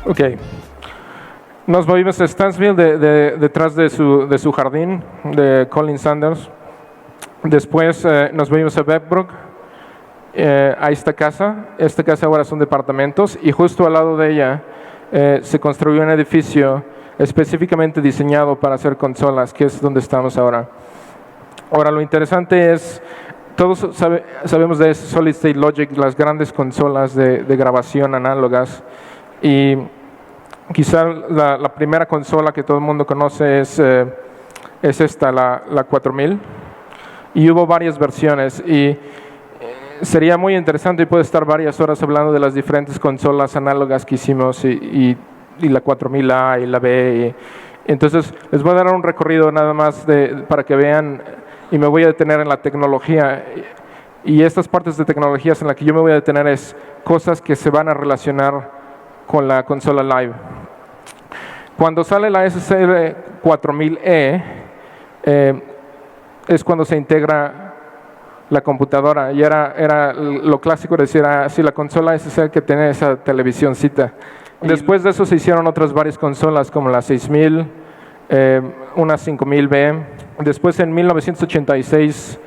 Ok. Nos movimos a Stansville, detrás de su jardín, de Colin Sanders. Después nos movimos a Beckbrook, a esta casa. Esta casa ahora son departamentos y justo al lado de ella se construyó un edificio específicamente diseñado para hacer consolas, que es donde estamos ahora. Ahora, lo interesante es, todos sabemos de Solid State Logic, las grandes consolas de grabación análogas, y quizá la primera consola que todo el mundo conoce es esta, la 4000, y hubo varias versiones, y sería muy interesante y puedo estar varias horas hablando de las diferentes consolas análogas que hicimos, y la 4000A y la B. Entonces, les voy a dar un recorrido nada más para que vean, y me voy a detener en la tecnología. Y estas partes de tecnologías en las que yo me voy a detener es cosas que se van a relacionar con la consola live. Cuando sale la SSL 4000E, es cuando se integra la computadora. Y era lo clásico de decir, sí, la consola SSL que tiene esa televisioncita. Después de eso se hicieron otras varias consolas como la 6000, una 5000B. Después en 1986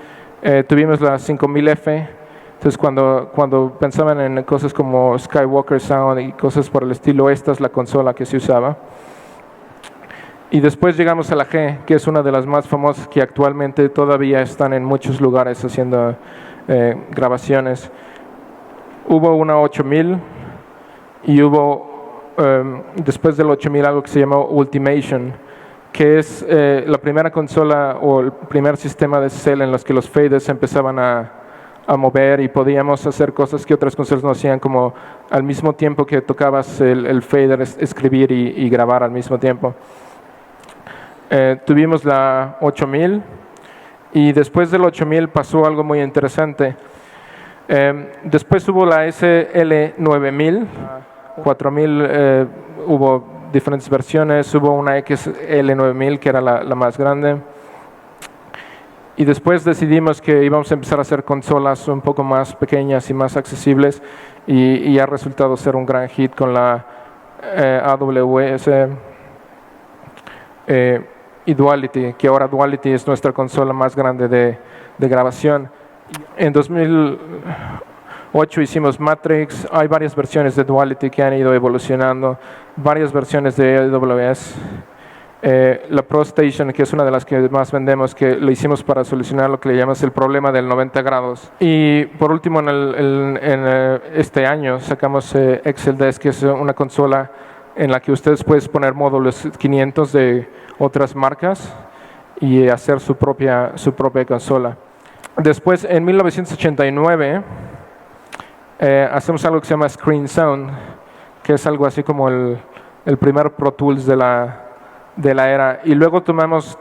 tuvimos la 5000F. Entonces cuando pensaban en cosas como Skywalker Sound y cosas por el estilo, esta es la consola que se usaba. Y después llegamos a la G, que es una de las más famosas, que actualmente todavía están en muchos lugares haciendo grabaciones. Hubo una 8000 y hubo después del 8000 algo que se llamó Ultimation, que es la primera consola o el primer sistema de SSL en los que los faders empezaban a mover y podíamos hacer cosas que otras consolas no hacían, como al mismo tiempo que tocabas el fader, escribir y grabar al mismo tiempo. Tuvimos la 8000 y después del 8000 pasó algo muy interesante. Después hubo la SL 9000, 4000 hubo diferentes versiones, hubo una XL 9000 que era la más grande. Y después decidimos que íbamos a empezar a hacer consolas un poco más pequeñas y más accesibles, y ha resultado ser un gran hit con la AWS y Duality, que ahora Duality es nuestra consola más grande de grabación. En 2008 hicimos Matrix. Hay varias versiones de Duality que han ido evolucionando, varias versiones de AWS. La ProStation, que es una de las que más vendemos, que lo hicimos para solucionar lo que le llamas el problema del 90 grados. Y por último, en este año sacamos ExcelDesk, que es una consola en la que ustedes pueden poner módulos 500 de otras marcas y hacer su propia consola. Después, en 1989, hacemos algo que se llama Screen Sound, que es algo así como el primer Pro Tools de la era, y luego tomamos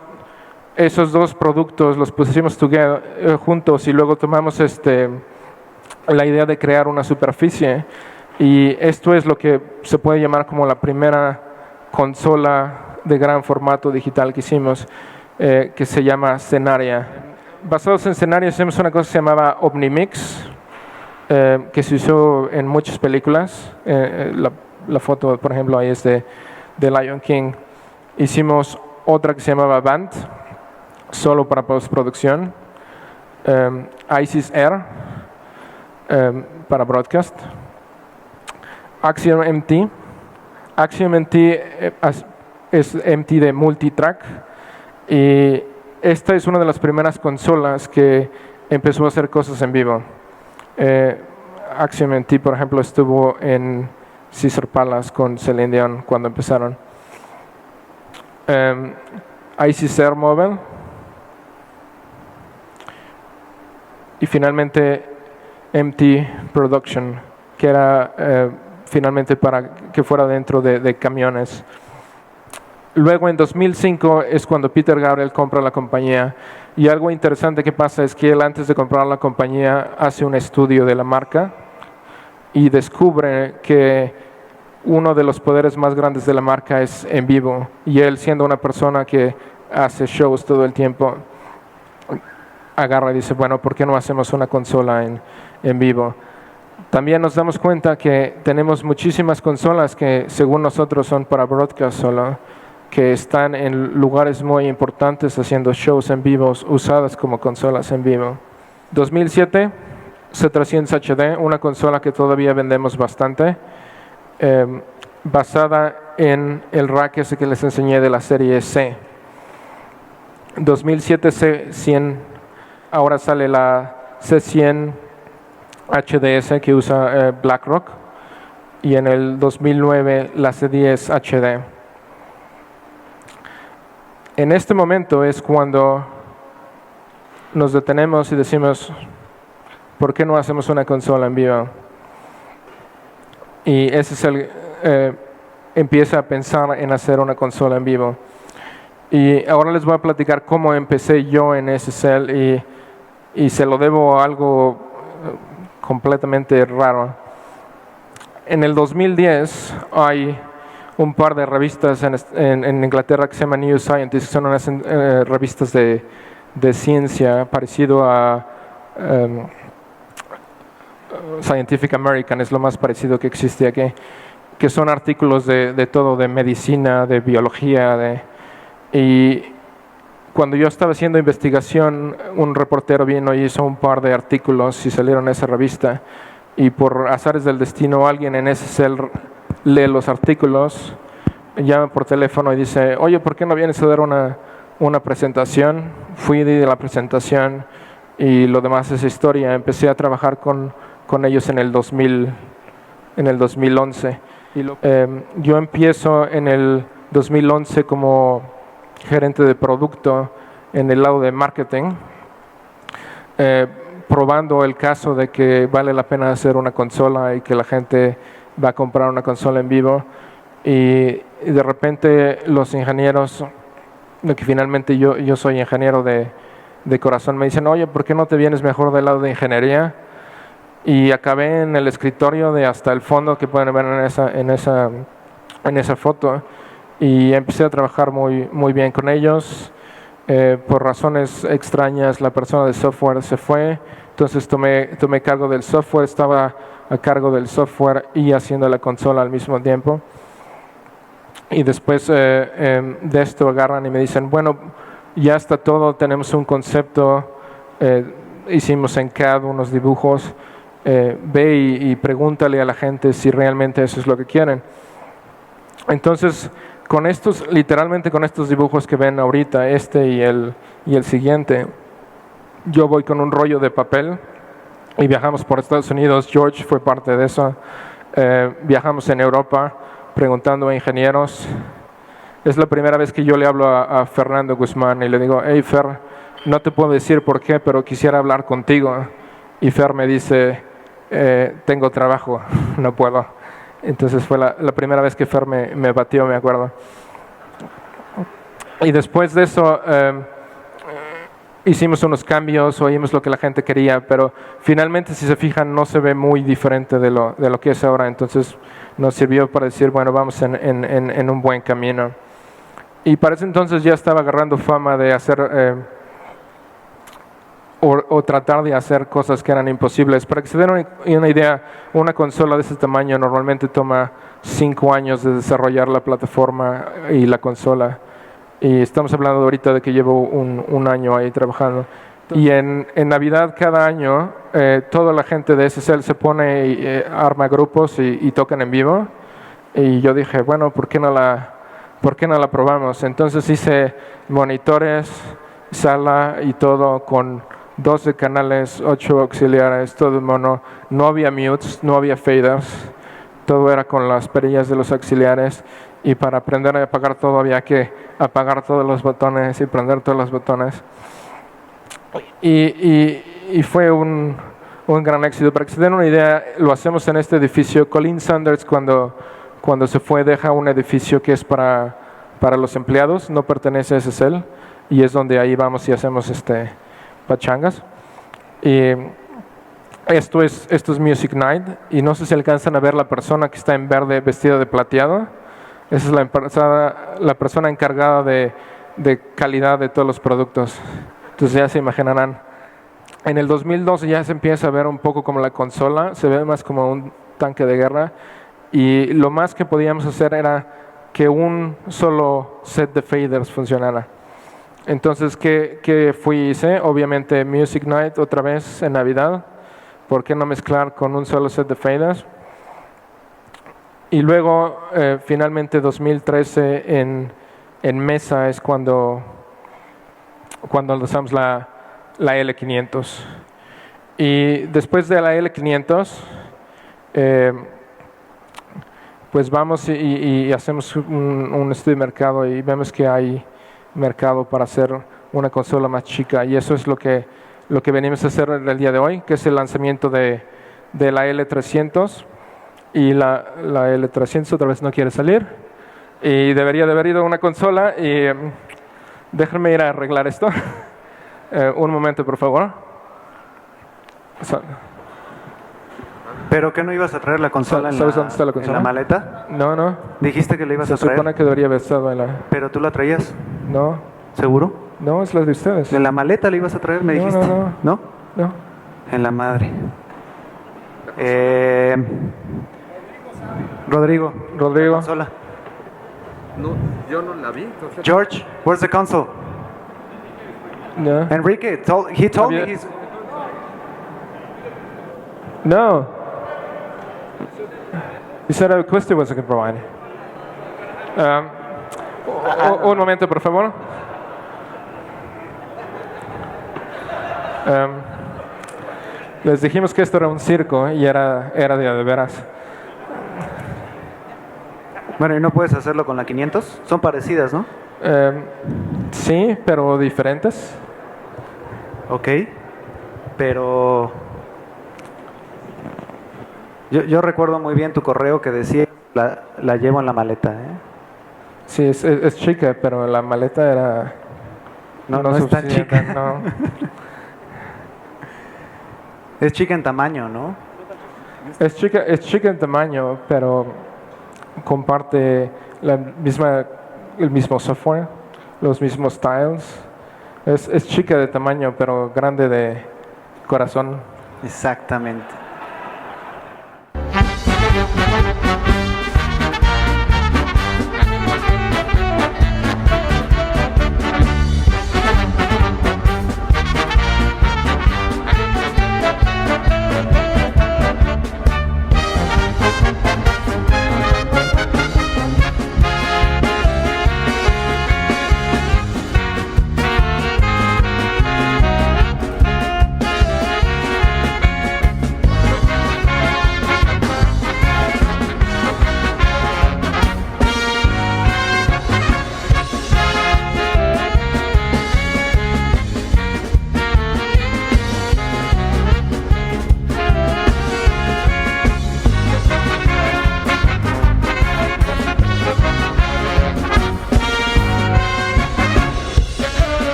esos dos productos, los pusimos juntos, y luego tomamos la idea de crear una superficie, y esto es lo que se puede llamar como la primera consola de gran formato digital que hicimos, que se llama Scenaria. Basados en Scenaria hicimos una cosa que se llamaba Omnimix, que se usó en muchas películas. La foto, por ejemplo, ahí es de Lion King. Hicimos otra que se llamaba Band, solo para postproducción. Isis Air, para broadcast. Axiom MT. Axiom MT es MT de multitrack. Y esta es una de las primeras consolas que empezó a hacer cosas en vivo. Axiom MT, por ejemplo, estuvo en Caesar Palace con Celine Dion cuando empezaron. Isis Air Mobile. Y finalmente MT Production, que era finalmente para que fuera dentro de camiones. Luego en 2005 es cuando Peter Gabriel compra la compañía, y algo interesante que pasa es que él, antes de comprar la compañía, hace un estudio de la marca y descubre que uno de los poderes más grandes de la marca es en vivo, y él, siendo una persona que hace shows todo el tiempo, agarra y dice, bueno, ¿por qué no hacemos una consola en vivo? También nos damos cuenta que tenemos muchísimas consolas que según nosotros son para broadcast solo, que están en lugares muy importantes haciendo shows en vivo, usadas como consolas en vivo. 2007, C300 HD, una consola que todavía vendemos bastante, basada en el rack ese que les enseñé de la serie C. 2007 C100, ahora sale la C100 HDS que usa BlackRock, y en el 2009 la C10 HD. En este momento es cuando nos detenemos y decimos, ¿por qué no hacemos una consola en vivo? Y ese es empieza a pensar en hacer una consola en vivo. Y ahora les voy a platicar cómo empecé yo en SSL, y se lo debo a algo completamente raro. En el 2010 hay un par de revistas en Inglaterra que se llaman New Scientist, que son unas revistas de ciencia parecido a Scientific American, es lo más parecido que existe aquí, que son artículos de todo, de medicina, de biología, y cuando yo estaba haciendo investigación, un reportero vino y hizo un par de artículos y salieron en esa revista, y por azares del destino alguien en SSL lee los artículos, llama por teléfono y dice, oye, ¿por qué no vienes a dar una presentación? Fui de la presentación y lo demás es historia. Empecé a trabajar con ellos en el 2011. Yo empiezo en el 2011 como gerente de producto en el lado de marketing, probando el caso de que vale la pena hacer una consola y que la gente va a comprar una consola en vivo, y de repente los ingenieros, que finalmente yo soy ingeniero de corazón, me dicen, oye, ¿por qué no te vienes mejor del lado de ingeniería? Y acabé en el escritorio de hasta el fondo que pueden ver en esa foto, y empecé a trabajar muy bien con ellos. Por razones extrañas la persona de software se fue, entonces tomé cargo del software, estaba a cargo del software y haciendo la consola al mismo tiempo. Y después de esto agarran y me dicen, bueno, ya está todo, tenemos un concepto, hicimos en CAD unos dibujos, ve y pregúntale a la gente si realmente eso es lo que quieren. Entonces, literalmente con estos dibujos que ven ahorita, este y el siguiente, yo voy con un rollo de papel y viajamos por Estados Unidos. George fue parte de eso. Viajamos en Europa preguntando a ingenieros. Es la primera vez que yo le hablo a Fernando Guzmán y le digo, hey Fer, no te puedo decir por qué, pero quisiera hablar contigo. Y Fer me dice, tengo trabajo, no puedo. Entonces fue la primera vez que Fer me batió, me acuerdo. Y después de eso hicimos unos cambios, oímos lo que la gente quería, pero finalmente, si se fijan, no se ve muy diferente de lo que es ahora. Entonces nos sirvió para decir, bueno, vamos en un buen camino. Y para ese entonces ya estaba agarrando fama de hacer o tratar de hacer cosas que eran imposibles. Para que se den una idea, una consola de ese tamaño normalmente toma 5 años de desarrollar la plataforma y la consola. Y estamos hablando ahorita de que llevo un año ahí trabajando. Y en Navidad cada año, toda la gente de SSL se pone, arma grupos y tocan en vivo. Y yo dije, bueno, ¿por qué no la probamos? Entonces hice monitores, sala y todo con 12 canales, 8 auxiliares, todo en mono. No había mutes, no había faders. Todo era con las perillas de los auxiliares. Y para aprender a apagar todo había que apagar todos los botones y prender todos los botones. Y fue un gran éxito. Para que se den una idea, lo hacemos en este edificio. Colin Sanders cuando se fue deja un edificio que es para los empleados, no pertenece a SSL, y es donde ahí vamos y hacemos pachangas. Y esto es Music Night, y no sé si alcanzan a ver la persona que está en verde vestida de plateado. Esa es la persona encargada de calidad de todos los productos. Entonces ya se imaginarán. En el 2012 ya se empieza a ver un poco como la consola, se ve más como un tanque de guerra, y lo más que podíamos hacer era que un solo set de faders funcionara. Entonces, ¿qué hice? Obviamente Music Night otra vez en Navidad. ¿Por qué no mezclar con un solo set de faders? Y luego, finalmente 2013 en Mesa es cuando lanzamos la L500. Y después de la L500, pues vamos y hacemos un estudio de mercado y vemos que hay mercado para hacer una consola más chica, y eso es lo que venimos a hacer el día de hoy, que es el lanzamiento de la L300. Y la L300 otra vez no quiere salir, y debería de haber ido a una consola. Y déjenme ir a arreglar esto. Un momento, por favor. ¿Pero qué no ibas a traer la consola, ¿Sabes dónde está la consola? en la maleta? No. Dijiste que la ibas a Se traer. supone que debería haber estado en la... ¿Pero tú la traías? No, ¿Seguro? no, es la de ustedes. ¿En la maleta la ibas a traer, me No, dijiste? no. ¿No? No. En la madre. Rodrigo. La consola. No, yo no la vi. Entonces... George, where's the console? No. Enrique, he told me Había- he's... No. He said Questi was a good provider. Un momento, por favor. Les dijimos que esto era un circo y era de veras. Bueno, ¿y no puedes hacerlo con la 500? Son parecidas, ¿no? Sí, pero diferentes. Ok. Pero... Yo recuerdo muy bien tu correo que decía la llevo en la maleta, ¿eh? Sí, es chica, pero la maleta era... No es tan suficiente, chica. no. Es chica en tamaño, ¿no? Es chica en tamaño, pero comparte el mismo software, los mismos styles. Es chica de tamaño, pero grande de corazón. Exactamente.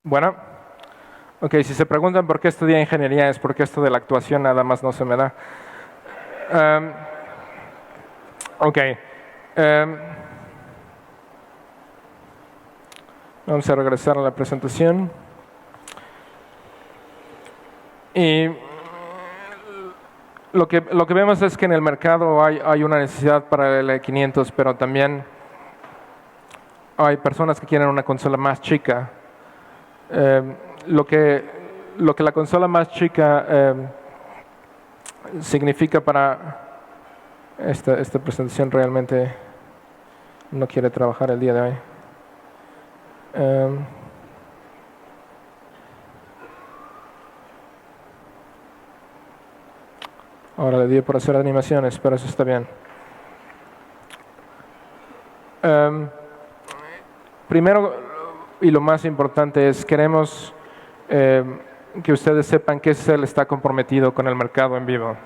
Bueno, ok, si se preguntan por qué estudié ingeniería es porque esto de la actuación nada más no se me da. Ok. Vamos a regresar a la presentación. Y lo que vemos es que en el mercado hay una necesidad para el E500, pero también hay personas que quieren una consola más chica. Lo que la consola más chica significa para... Esta presentación realmente no quiere trabajar el día de hoy. Ahora le di por hacer animaciones, pero eso está bien. Primero, y lo más importante es, queremos que ustedes sepan que SEL está comprometido con el mercado en vivo.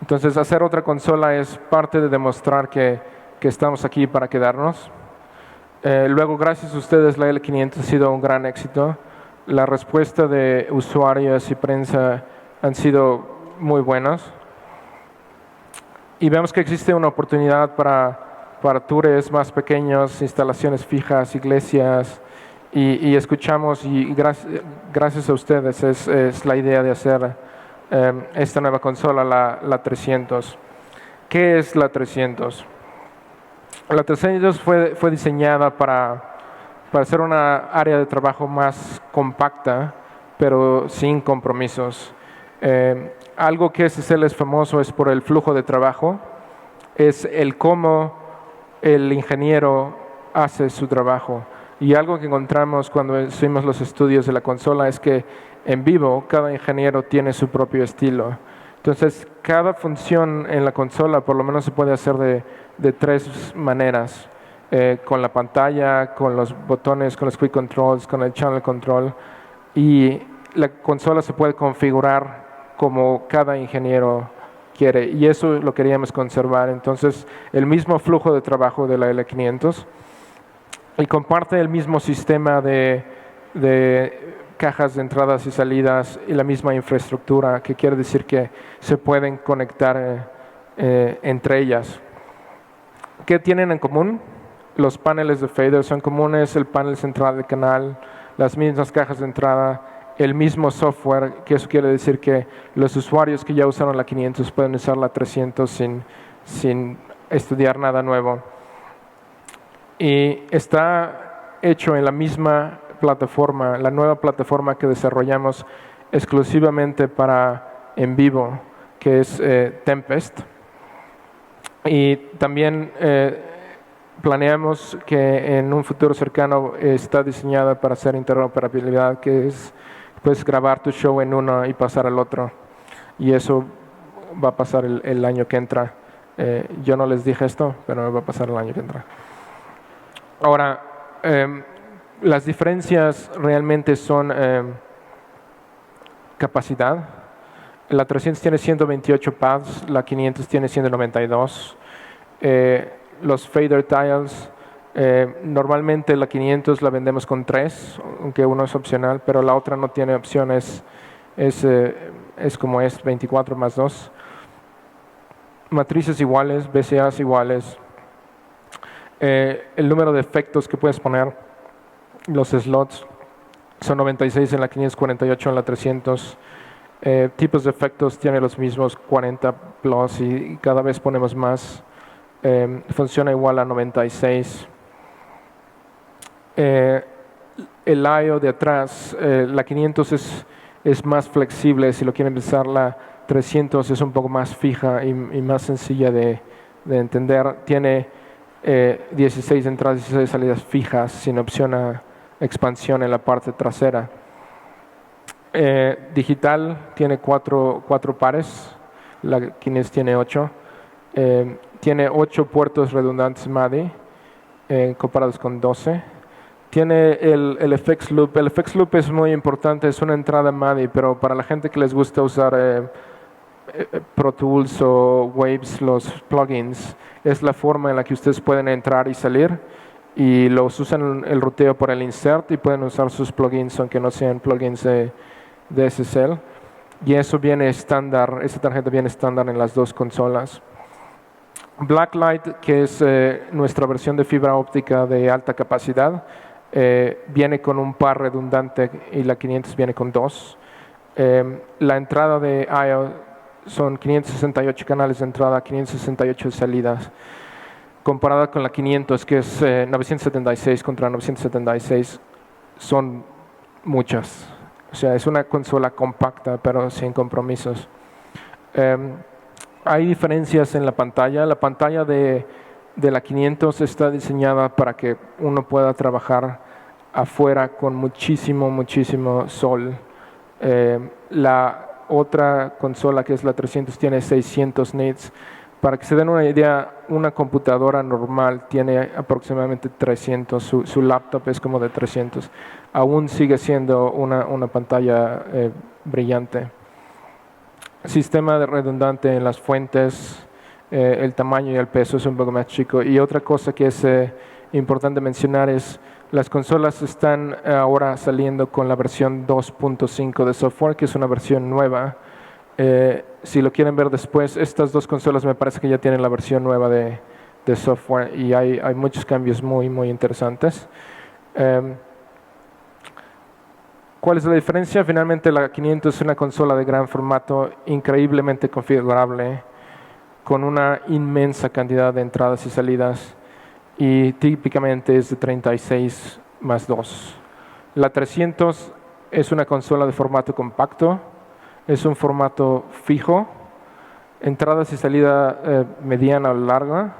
Entonces, hacer otra consola es parte de demostrar que estamos aquí para quedarnos. Luego, gracias a ustedes, la L500 ha sido un gran éxito. La respuesta de usuarios y prensa han sido muy buenas. Y vemos que existe una oportunidad para tours más pequeños, instalaciones fijas, iglesias, y escuchamos, y gracias a ustedes es la idea de hacer esta nueva consola, la 300. ¿Qué es la 300? La 300 fue diseñada para ser una área de trabajo más compacta, pero sin compromisos. Algo que SSL es famoso es por el flujo de trabajo, es el cómo el ingeniero hace su trabajo. Y algo que encontramos cuando hicimos los estudios de la consola es que en vivo cada ingeniero tiene su propio estilo. Entonces, cada función en la consola por lo menos se puede hacer de tres maneras. Con la pantalla, con los botones, con los quick controls, con el channel control. Y la consola se puede configurar como cada ingeniero quiere. Y eso lo queríamos conservar. Entonces, el mismo flujo de trabajo de la L500 y comparte el mismo sistema de cajas de entradas y salidas y la misma infraestructura, que quiere decir que se pueden conectar entre ellas. ¿Qué tienen en común? Los paneles de fader son comunes, el panel central del canal, las mismas cajas de entrada, el mismo software, que eso quiere decir que los usuarios que ya usaron la 500 pueden usar la 300 sin estudiar nada nuevo. Y está hecho en la misma plataforma, la nueva plataforma que desarrollamos exclusivamente para en vivo, que es Tempest. Y también planeamos que en un futuro cercano está diseñada para hacer interoperabilidad, que es puedes grabar tu show en uno y pasar al otro. Y eso va a pasar el año que entra. Yo no les dije esto, pero va a pasar el año que entra. Ahora, las diferencias realmente son capacidad. La 300 tiene 128 pads, la 500 tiene 192. Los fader tiles, normalmente la 500 la vendemos con 3, aunque uno es opcional, pero la otra no tiene opciones, es como es, 24 más 2. Matrices iguales, BCAs iguales. El número de efectos que puedes poner, los slots, son 96 en la 548 en la 300. Tipos de efectos tiene los mismos, 40 plus, y cada vez ponemos más. Funciona igual a 96. El I/O de atrás, la 500 es más flexible si lo quieren usar. La 300 es un poco más fija y más sencilla de entender. Tiene 16 entradas y 16 salidas fijas sin opción a expansión en la parte trasera. Digital tiene 4 pares, la 500 tiene 8. Tiene 8 puertos redundantes MADI comparados con 12. Tiene el FX Loop. El FX Loop es muy importante, es una entrada MADI, pero para la gente que les gusta usar Pro Tools o Waves, los plugins, es la forma en la que ustedes pueden entrar y salir. y los usan el ruteo por el insert y pueden usar sus plugins aunque no sean plugins de SSL. Y eso viene estándar, esa tarjeta viene estándar en las dos consolas. Blacklight, que es nuestra versión de fibra óptica de alta capacidad, viene con un par redundante y la 500 viene con dos. La entrada de I/O son 568 canales de entrada, 568 de salidas. Comparada con la 500, que es 976 contra 976, son muchas. O sea, es una consola compacta, pero sin compromisos. Hay diferencias en la pantalla. La pantalla de la 500 está diseñada para que uno pueda trabajar afuera con muchísimo sol. La otra consola, que es la 300, tiene 600 nits. Para que se den una idea, una computadora normal tiene aproximadamente 300, su laptop es como de 300. Aún sigue siendo una pantalla brillante. Sistema redundante en las fuentes, el tamaño y el peso es un poco más chico. Y otra cosa que es importante mencionar es las consolas están ahora saliendo con la versión 2.5 de software, que es una versión nueva. Si lo quieren ver después, estas dos consolas me parece que ya tienen la versión nueva de software y hay muchos cambios muy interesantes. ¿Cuál es la diferencia? Finalmente la 500 es una consola de gran formato, increíblemente configurable, con una inmensa cantidad de entradas y salidas, y típicamente es de 36 más 2. La 300 es una consola de formato compacto, es un formato fijo, entradas y salida mediana o larga,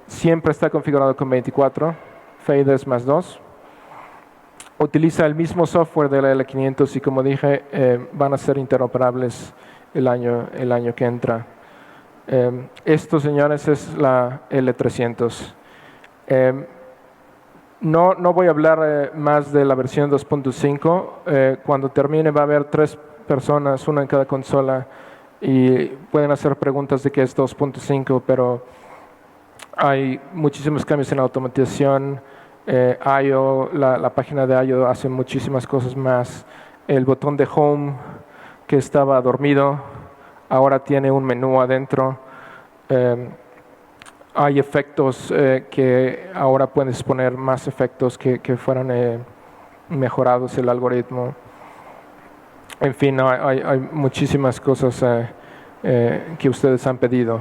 siempre está configurado con 24, faders más 2. Utiliza el mismo software de la L500 y, como dije, van a ser interoperables el año que entra. Esto, señores, es la L300. No voy a hablar más de la versión 2.5. Cuando termine va a haber 3 personas, una en cada consola, y pueden hacer preguntas de qué es 2.5, pero hay muchísimos cambios en la automatización. I/O, la página de I/O hace muchísimas cosas más. El botón de Home, que estaba dormido, ahora tiene un menú adentro. Hay efectos que ahora puedes poner más efectos que fueran mejorados el algoritmo. En fin, hay muchísimas cosas que ustedes han pedido.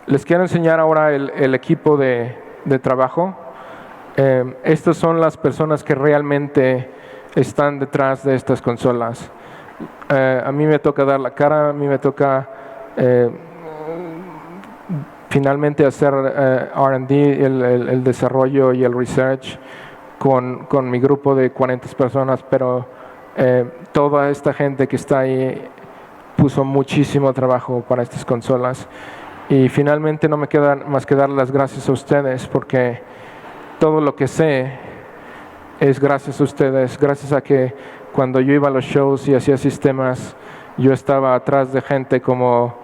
Les quiero enseñar ahora el equipo de trabajo. Estas son las personas que realmente están detrás de estas consolas. A mí me toca dar la cara, a mí me toca finalmente hacer R&D, el desarrollo y el research con mi grupo de 40 personas, pero toda esta gente que está ahí puso muchísimo trabajo para estas consolas. Y finalmente no me queda más que dar las gracias a ustedes, porque todo lo que sé es gracias a ustedes, gracias a que cuando yo iba a los shows y hacía sistemas, yo estaba atrás de gente como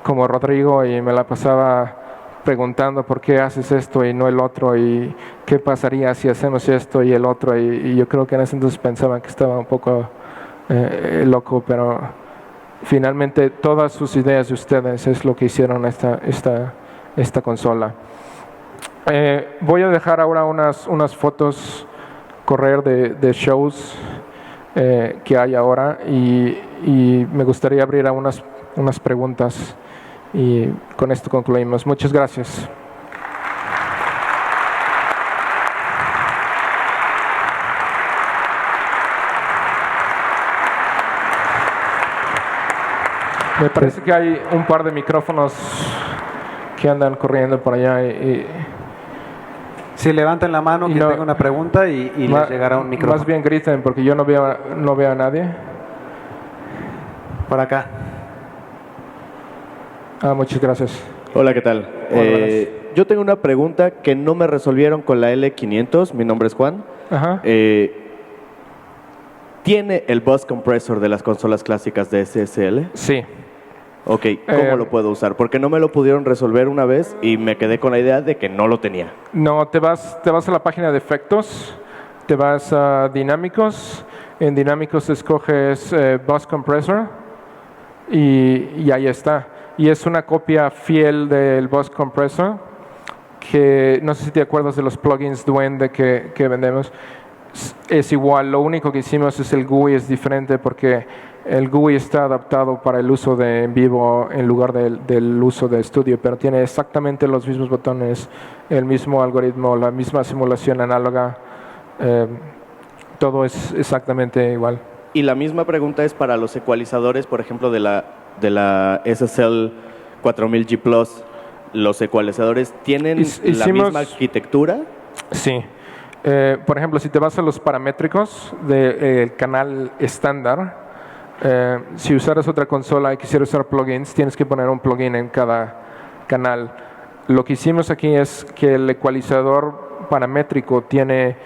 Rodrigo y me la pasaba preguntando por qué haces esto y no el otro, y qué pasaría si hacemos esto y el otro, y yo creo que en ese entonces pensaban que estaba un poco loco, pero finalmente todas sus ideas de ustedes es lo que hicieron esta consola. Voy a dejar ahora unas fotos correr de shows que hay ahora, y me gustaría abrir a unas preguntas, y con esto concluimos. Muchas gracias. Me parece que hay un par de micrófonos que andan corriendo por allá. Si levanten la mano, quien tenga una pregunta y les llegará un micrófono. Más bien griten, porque yo no veo a nadie. Por acá. Muchas gracias. Hola, ¿qué tal? Yo tengo una pregunta que no me resolvieron con la L500. Mi nombre es Juan. Ajá. ¿Tiene el bus compressor de las consolas clásicas de SSL? Sí. Ok, ¿cómo lo puedo usar? Porque no me lo pudieron resolver una vez y me quedé con la idea de que no lo tenía. No, te vas a la página de efectos, te vas a dinámicos, en dinámicos escoges Bus Compressor y ahí está. Y es una copia fiel del Bus Compressor, que no sé si te acuerdas de los plugins Duende que vendemos. Es igual, lo único que hicimos es el GUI es diferente porque el GUI está adaptado para el uso de en vivo en lugar del uso de estudio, pero tiene exactamente los mismos botones, el mismo algoritmo, la misma simulación análoga, todo es exactamente igual. Y la misma pregunta es para los ecualizadores, por ejemplo, de la SSL 4000G Plus. ¿Los ecualizadores tienen la misma arquitectura? Sí. Por ejemplo, si te vas a los paramétricos del canal estándar, si usaras otra consola y quisieras usar plugins, tienes que poner un plugin en cada canal. Lo que hicimos aquí es que el ecualizador paramétrico tiene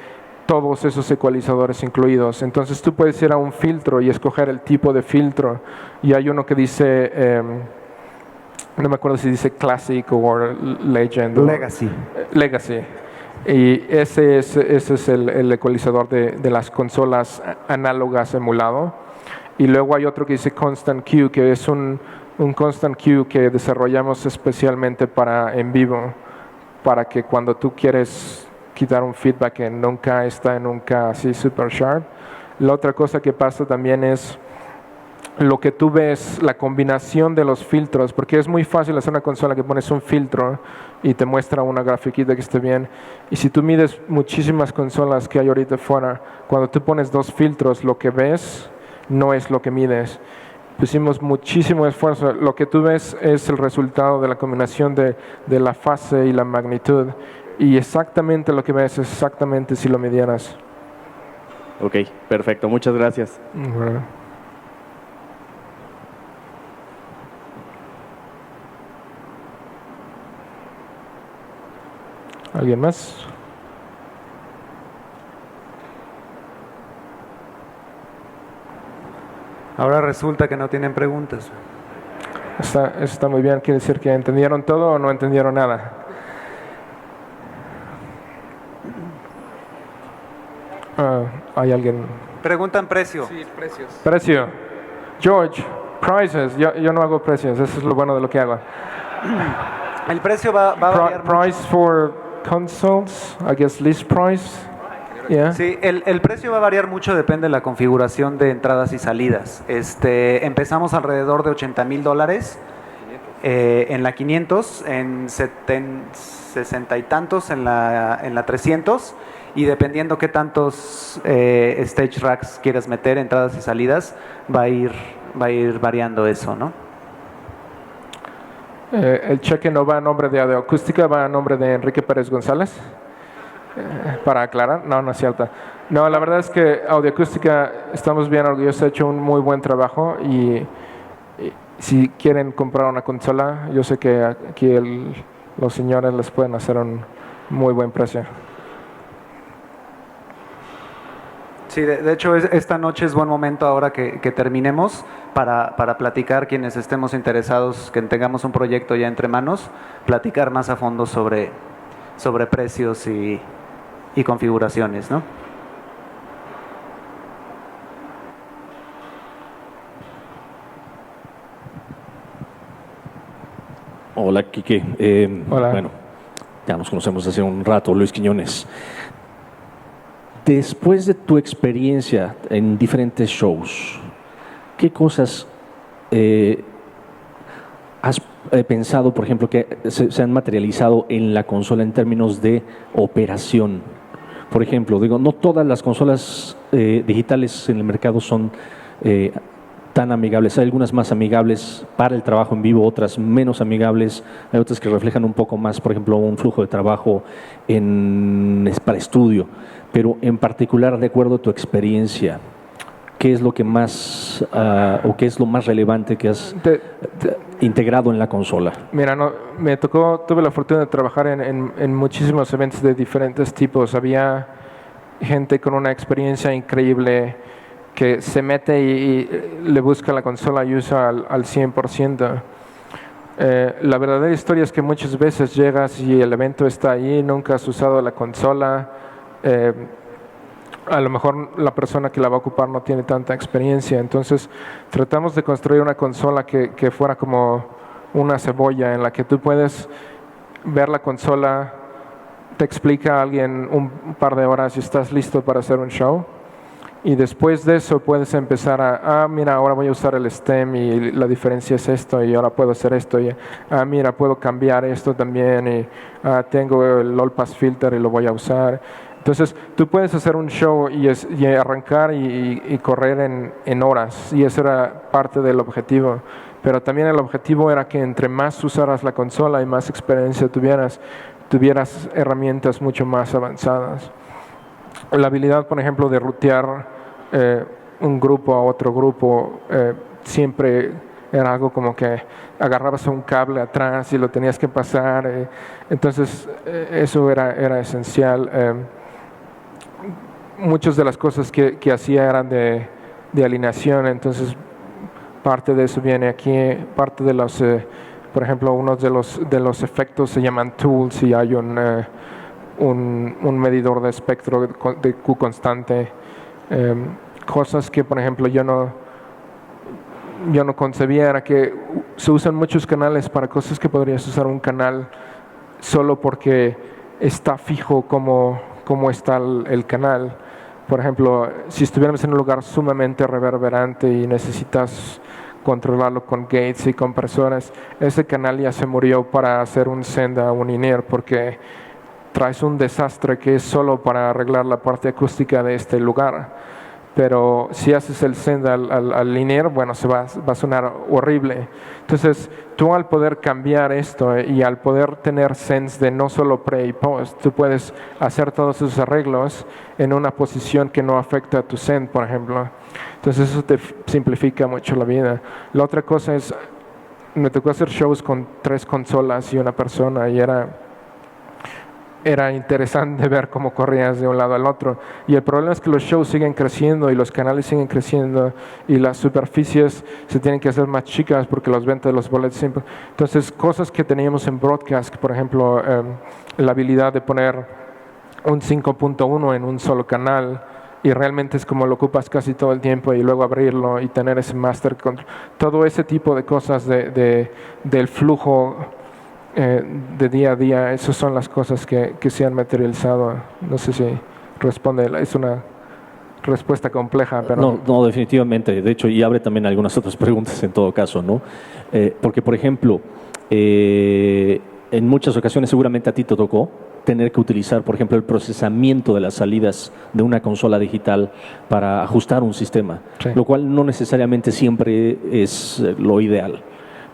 todos esos ecualizadores incluidos. Entonces tú puedes ir a un filtro y escoger el tipo de filtro. Y hay uno que dice, no me acuerdo si dice Classic o Legend. Legacy. Legacy. Y ese es el ecualizador de las consolas análogas emulado. Y luego hay otro que dice Constant Q, que es un Constant Q que desarrollamos especialmente para en vivo, para que cuando tú quieres quitar un feedback que nunca está en un K así super sharp. La otra cosa que pasa también es lo que tú ves, la combinación de los filtros, porque es muy fácil hacer una consola que pones un filtro y te muestra una grafiquita que esté bien. Y si tú mides muchísimas consolas que hay ahorita fuera, cuando tú pones dos filtros, lo que ves no es lo que mides. Pusimos muchísimo esfuerzo. Lo que tú ves es el resultado de la combinación de la fase y la magnitud. Y exactamente lo que ves es exactamente si lo midieras. Ok, perfecto. Muchas gracias. Bueno. ¿Alguien más? Ahora resulta que no tienen preguntas. Eso está muy bien. ¿Quiere decir que entendieron todo o no entendieron nada? ¿Hay alguien? Preguntan precio. Sí, precios. Precio. George, prices. Yo no hago precios. Eso es lo bueno de lo que hago. El precio va a variar mucho. Price for consoles, I guess list price. Yeah. Sí, el precio va a variar mucho, depende de la configuración de entradas y salidas. Empezamos alrededor de $80,000 en la 500, en 60 y tantos en la 300, y dependiendo qué tantos stage racks quieras meter, entradas y salidas, va a ir variando eso, ¿no? El cheque no va a nombre de Audio Acústica, va a nombre de Enrique Pérez González. Para aclarar, no es cierto. No, la verdad es que Audio Acústica estamos bien orgullosos, ha hecho un muy buen trabajo y si quieren comprar una consola, yo sé que aquí los señores les pueden hacer un muy buen precio. Sí, de hecho esta noche es buen momento ahora que terminemos para platicar, quienes estemos interesados, que tengamos un proyecto ya entre manos, platicar más a fondo sobre precios y configuraciones, ¿no? Hola, Quique. Hola. Bueno, ya nos conocemos hace un rato, Luis Quiñones. Después de tu experiencia en diferentes shows, ¿qué cosas has pensado, por ejemplo, que se han materializado en la consola en términos de operación? Por ejemplo, no todas las consolas digitales en el mercado son tan amigables. Hay algunas más amigables para el trabajo en vivo, otras menos amigables. Hay otras que reflejan un poco más, por ejemplo, un flujo de trabajo para estudio. Pero en particular, de acuerdo a tu experiencia, ¿qué es lo que más o qué es lo más relevante que has integrado en la consola? Mira, tuve la fortuna de trabajar en muchísimos eventos de diferentes tipos. Había gente con una experiencia increíble que se mete y le busca la consola y usa al 100%. La verdadera historia es que muchas veces llegas y el evento está ahí, nunca has usado la consola, a lo mejor la persona que la va a ocupar no tiene tanta experiencia, entonces tratamos de construir una consola que fuera como una cebolla en la que tú puedes ver la consola, te explica a alguien un par de horas y estás listo para hacer un show. Y después de eso puedes empezar mira, ahora voy a usar el stem y la diferencia es esto y ahora puedo hacer esto. Y, mira, puedo cambiar esto también y tengo el All Pass Filter y lo voy a usar. Entonces, tú puedes hacer un show y arrancar y correr en horas y eso era parte del objetivo. Pero también el objetivo era que entre más usaras la consola y más experiencia tuvieras herramientas mucho más avanzadas. La habilidad, por ejemplo, de rutear un grupo a otro grupo siempre era algo como que agarrabas un cable atrás y lo tenías que pasar. Entonces, eso era esencial. Muchas de las cosas que hacía eran de alineación, entonces parte de eso viene aquí, parte de los, por ejemplo, uno de los efectos se llaman tools y hay un medidor de espectro de Q constante, cosas que por ejemplo yo no concebía era que se usan muchos canales para cosas que podrías usar un canal solo porque está fijo como está el canal. Por ejemplo, si estuviéramos en un lugar sumamente reverberante y necesitas controlarlo con gates y compresores, ese canal ya se murió para hacer un send a un in-ear porque traes un desastre que es solo para arreglar la parte acústica de este lugar. Pero si haces el send al in-ear, bueno, se va a sonar horrible. Entonces, tú al poder cambiar esto y al poder tener sends de no solo pre y post, tú puedes hacer todos esos arreglos en una posición que no afecta a tu send, por ejemplo. Entonces, eso te simplifica mucho la vida. La otra cosa es, me tocó hacer shows con 3 consolas y una persona y era interesante ver cómo corrías de un lado al otro. Y el problema es que los shows siguen creciendo y los canales siguen creciendo y las superficies se tienen que hacer más chicas porque las ventas de los boletos siempre... Entonces, cosas que teníamos en broadcast, por ejemplo, la habilidad de poner un 5.1 en un solo canal y realmente es como lo ocupas casi todo el tiempo y luego abrirlo y tener ese master control. Todo ese tipo de cosas del flujo de día a día, esas son las cosas que se han materializado. No sé si responde, es una respuesta compleja, pero... No, definitivamente. De hecho, y abre también algunas otras preguntas en todo caso, ¿no? Porque, por ejemplo, en muchas ocasiones seguramente a ti te tocó tener que utilizar, por ejemplo, el procesamiento de las salidas de una consola digital para ajustar un sistema, sí, lo cual no necesariamente siempre es lo ideal,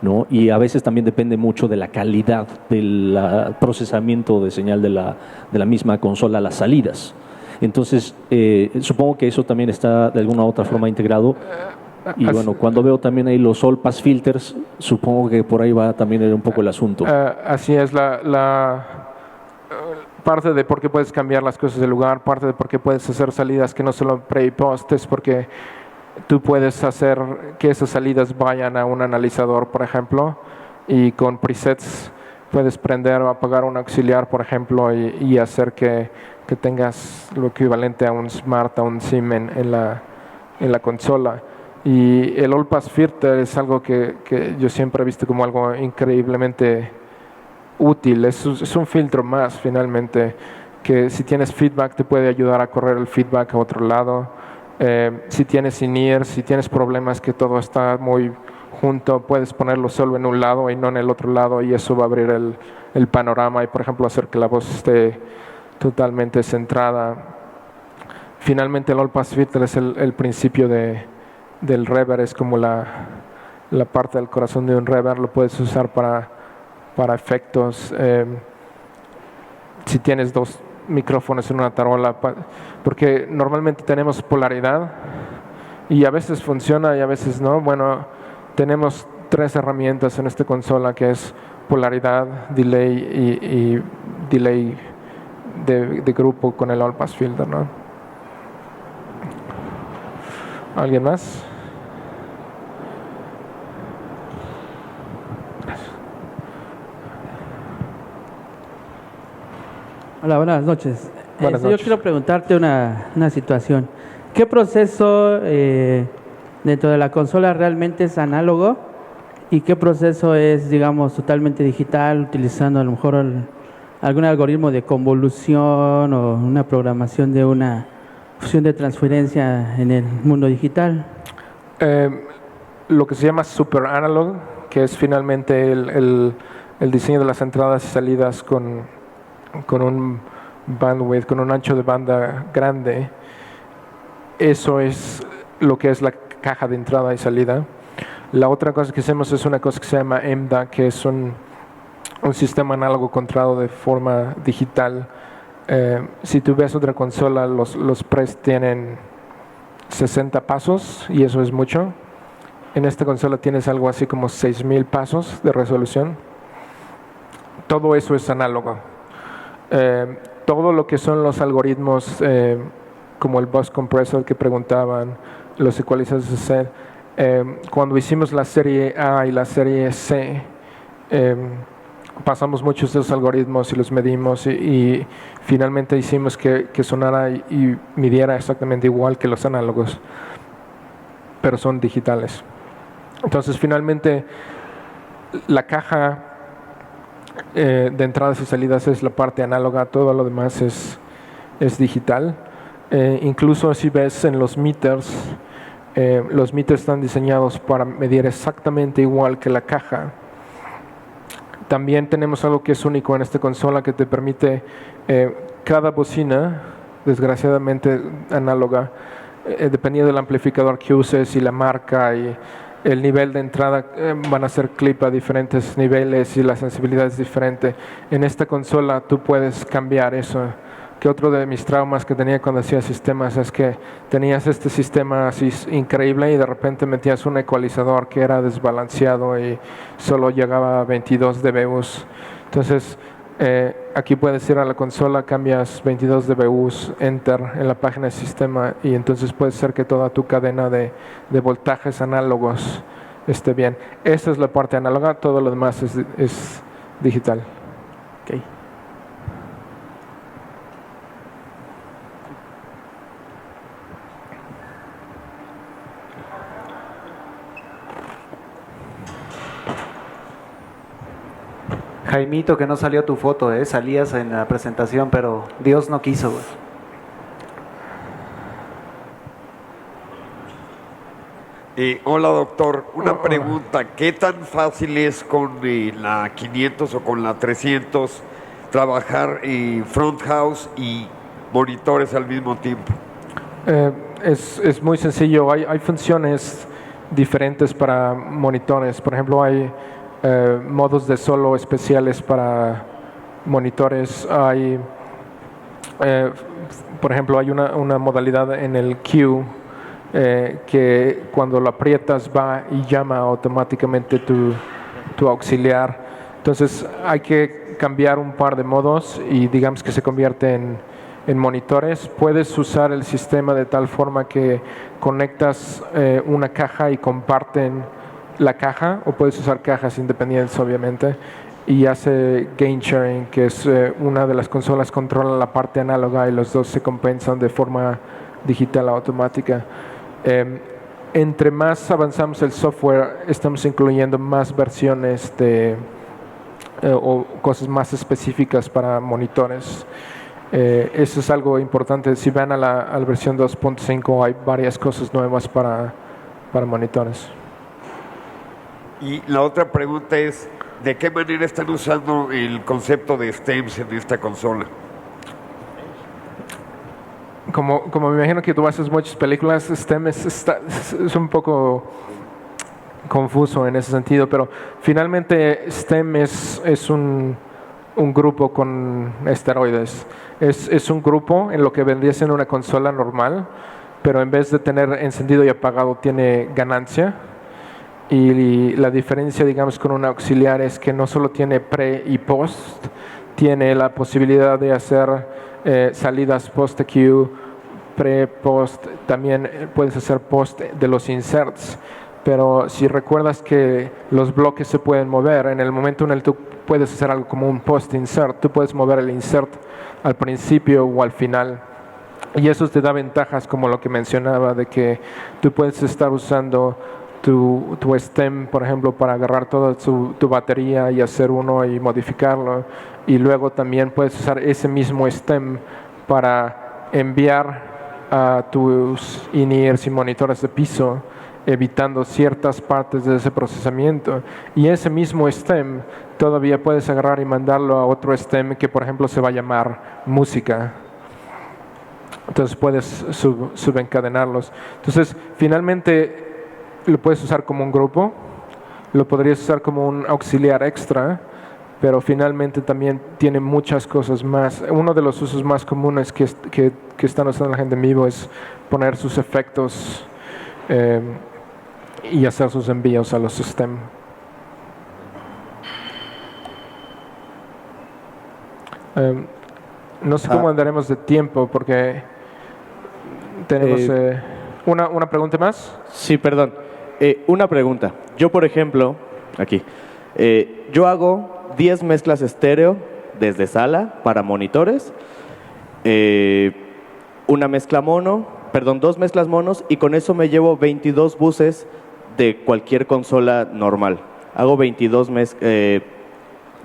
¿no? Y a veces también depende mucho de la calidad del procesamiento de señal de la misma consola, las salidas. Entonces, supongo que eso también está de alguna u otra forma integrado. Y bueno, cuando veo también ahí los All Pass Filters, supongo que por ahí va también un poco el asunto. Así es, parte de por qué puedes cambiar las cosas de lugar, parte de por qué puedes hacer salidas que no solo pre y post, es porque tú puedes hacer que esas salidas vayan a un analizador, por ejemplo, y con presets puedes prender o apagar un auxiliar, por ejemplo, y hacer que tengas lo equivalente a un Smart, a un SIM en la consola. Y el All Pass Filter es algo que yo siempre he visto como algo increíblemente útil. Es un filtro más, finalmente, que si tienes feedback te puede ayudar a correr el feedback a otro lado. Si tienes in-ear, si tienes problemas que todo está muy junto, puedes ponerlo solo en un lado y no en el otro lado, y eso va a abrir el panorama y, por ejemplo, hacer que la voz esté totalmente centrada. Finalmente, el All Pass Filter es el principio del reverb, es como la parte del corazón de un reverb. Lo puedes usar para efectos. Si tienes 2 micrófonos en una tarola, porque normalmente tenemos polaridad y a veces funciona y a veces no. Bueno, tenemos 3 herramientas en esta consola, que es polaridad, delay y delay de grupo con el All Pass Filter, ¿no? ¿Alguien más? Hola, buenas noches. Buenas Yo noches. quiero preguntarte una situación. ¿Qué proceso dentro de la consola realmente es análogo y qué proceso es, digamos, totalmente digital, utilizando a lo mejor algún algoritmo de convolución o una programación de una función de transferencia en el mundo digital? Lo que se llama super analog, que es finalmente el diseño de las entradas y salidas con un bandwidth, con un ancho de banda grande. Eso es lo que es la caja de entrada y salida. La otra cosa que hacemos es una cosa que se llama EMDA, que es un sistema análogo controlado de forma digital. Si tú ves otra consola, los press tienen 60 pasos y eso es mucho. En esta consola tienes algo así como 6000 pasos de resolución. Todo eso es análogo. Todo lo que son los algoritmos como el bus compressor que preguntaban, los ecualizadores de set, cuando hicimos la serie A y la serie C, pasamos muchos de esos algoritmos y los medimos y finalmente hicimos que sonara y midiera exactamente igual que los análogos, pero son digitales. Entonces finalmente la caja de entradas y salidas es la parte análoga, todo lo demás es digital. Incluso si ves en los meters están diseñados para medir exactamente igual que la caja. También tenemos algo que es único en esta consola que te permite cada bocina, desgraciadamente análoga, dependiendo del amplificador que uses y la marca y el nivel de entrada, van a ser clip a diferentes niveles y la sensibilidad es diferente. En esta consola tú puedes cambiar eso. Que otro de mis traumas que tenía cuando hacía sistemas es que tenías este sistema así increíble y de repente metías un ecualizador que era desbalanceado y solo llegaba a 22 dBus. Entonces aquí puedes ir a la consola, cambias 22 dBus, enter en la página de sistema y entonces puede ser que toda tu cadena de voltajes análogos esté bien. Esa es la parte análoga, todo lo demás es digital. Okay. Jaimito, que no salió tu foto, salías en la presentación, pero Dios no quiso, güey. Hola doctor, una pregunta, ¿qué tan fácil es con la 500 o con la 300 trabajar front house y monitores al mismo tiempo? Es muy sencillo, hay funciones diferentes para monitores, por ejemplo hay modos de solo especiales para monitores, hay por ejemplo hay una modalidad en el Q que cuando lo aprietas va y llama automáticamente tu auxiliar. Entonces hay que cambiar un par de modos y digamos que se convierte en monitores. Puedes usar el sistema de tal forma que conectas una caja y comparten la caja, o puedes usar cajas independientes obviamente, y hace gain sharing, que es una de las consolas controla la parte análoga y los dos se compensan de forma digital automática. Entre más avanzamos el software, estamos incluyendo más versiones o cosas más específicas para monitores. Eso es algo importante. Si van a la versión 2.5 hay varias cosas nuevas para monitores. Y la otra pregunta es, ¿de qué manera están usando el concepto de stems en esta consola? Como me imagino que tú haces muchas películas, STEM es un poco confuso en ese sentido, pero finalmente STEM es un grupo con esteroides. Es un grupo en lo que vendría siendo una consola normal, pero en vez de tener encendido y apagado tiene ganancia. Y la diferencia, digamos, con un auxiliar es que no solo tiene pre y post, tiene la posibilidad de hacer salidas post-EQ, pre, post, también puedes hacer post de los inserts. Pero si recuerdas que los bloques se pueden mover, en el momento en el que tú puedes hacer algo como un post insert, tú puedes mover el insert al principio o al final. Y eso te da ventajas como lo que mencionaba, de que tú puedes estar usando tu stem, por ejemplo, para agarrar toda tu batería y hacer uno y modificarlo. Y luego también puedes usar ese mismo stem para enviar a tus in-ears y monitores de piso, evitando ciertas partes de ese procesamiento. Y ese mismo stem todavía puedes agarrar y mandarlo a otro stem que, por ejemplo, se va a llamar música. Entonces puedes subencadenarlos. Entonces, finalmente lo puedes usar como un grupo, lo podrías usar como un auxiliar extra, pero finalmente también tiene muchas cosas más. Uno de los usos más comunes que están usando la gente en vivo es poner sus efectos y hacer sus envíos a los sistemas. No sé cómo andaremos de tiempo porque tenemos una pregunta más. Sí, perdón. Una pregunta. Yo, por ejemplo, aquí, yo hago 10 mezclas estéreo desde sala para monitores, una mezcla mono, perdón, 2 mezclas monos, y con eso me llevo 22 buses de cualquier consola normal. Hago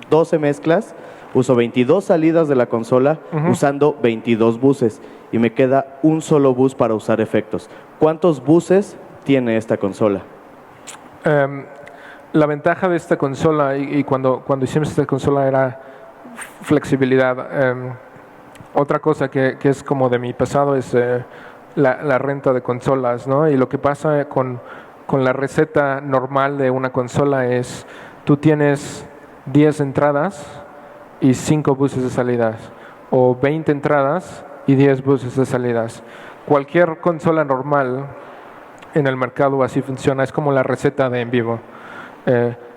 12 mezclas, uso 22 salidas de la consola usando 22 buses y me queda un solo bus para usar efectos. ¿Cuántos buses tiene esta consola? La ventaja de esta consola, y cuando hicimos esta consola, era flexibilidad. Otra cosa que es como de mi pasado es la renta de consolas, ¿no? Y lo que pasa con la receta normal de una consola es, tú tienes 10 entradas y 5 buses de salidas, o 20 entradas y 10 buses de salidas. Cualquier consola normal en el mercado así funciona, es como la receta de en vivo,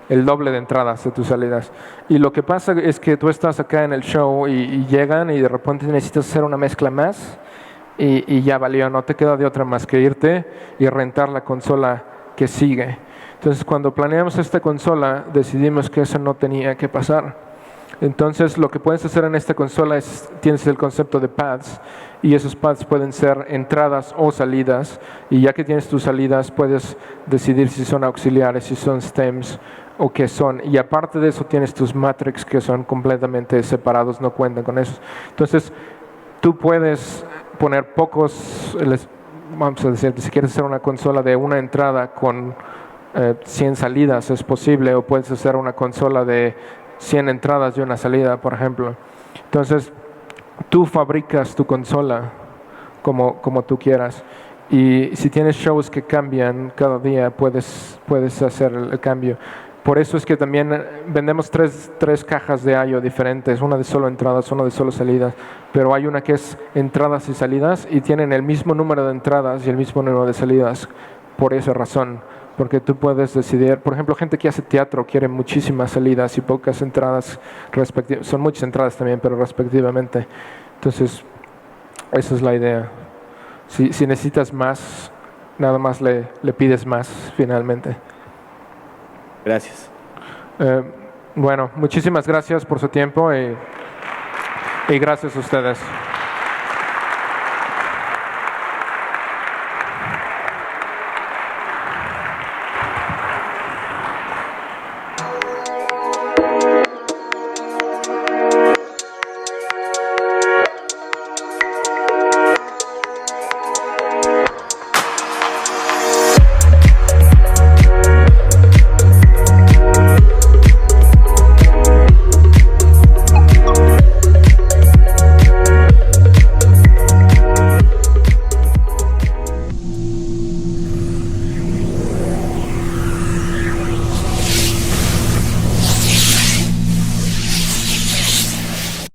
el doble de entradas de tus salidas. Y lo que pasa es que tú estás acá en el show y llegan y de repente necesitas hacer una mezcla más y ya valió, no te queda de otra más que irte y rentar la consola que sigue. Entonces, cuando planeamos esta consola, decidimos que eso no tenía que pasar. Entonces, lo que puedes hacer en esta consola es, tienes el concepto de pads, y esos pads pueden ser entradas o salidas, y ya que tienes tus salidas, puedes decidir si son auxiliares, si son stems o qué son. Y aparte de eso, tienes tus matrix, que son completamente separados, no cuentan con eso. Entonces, tú puedes poner pocos, vamos a decir, si quieres hacer una consola de una entrada con 100 salidas, es posible, o puedes hacer una consola de 100 entradas y una salida, por ejemplo. Entonces, tú fabricas tu consola como tú quieras. Y si tienes shows que cambian cada día, puedes hacer el cambio. Por eso es que también vendemos tres cajas de I/O diferentes, una de solo entradas, una de solo salidas, pero hay una que es entradas y salidas y tienen el mismo número de entradas y el mismo número de salidas por esa razón. Porque tú puedes decidir, por ejemplo, gente que hace teatro quiere muchísimas salidas y pocas entradas, son muchas entradas también, pero respectivamente. Entonces, esa es la idea. Si necesitas más, nada más le pides más finalmente. Gracias. Bueno, muchísimas gracias por su tiempo y gracias a ustedes.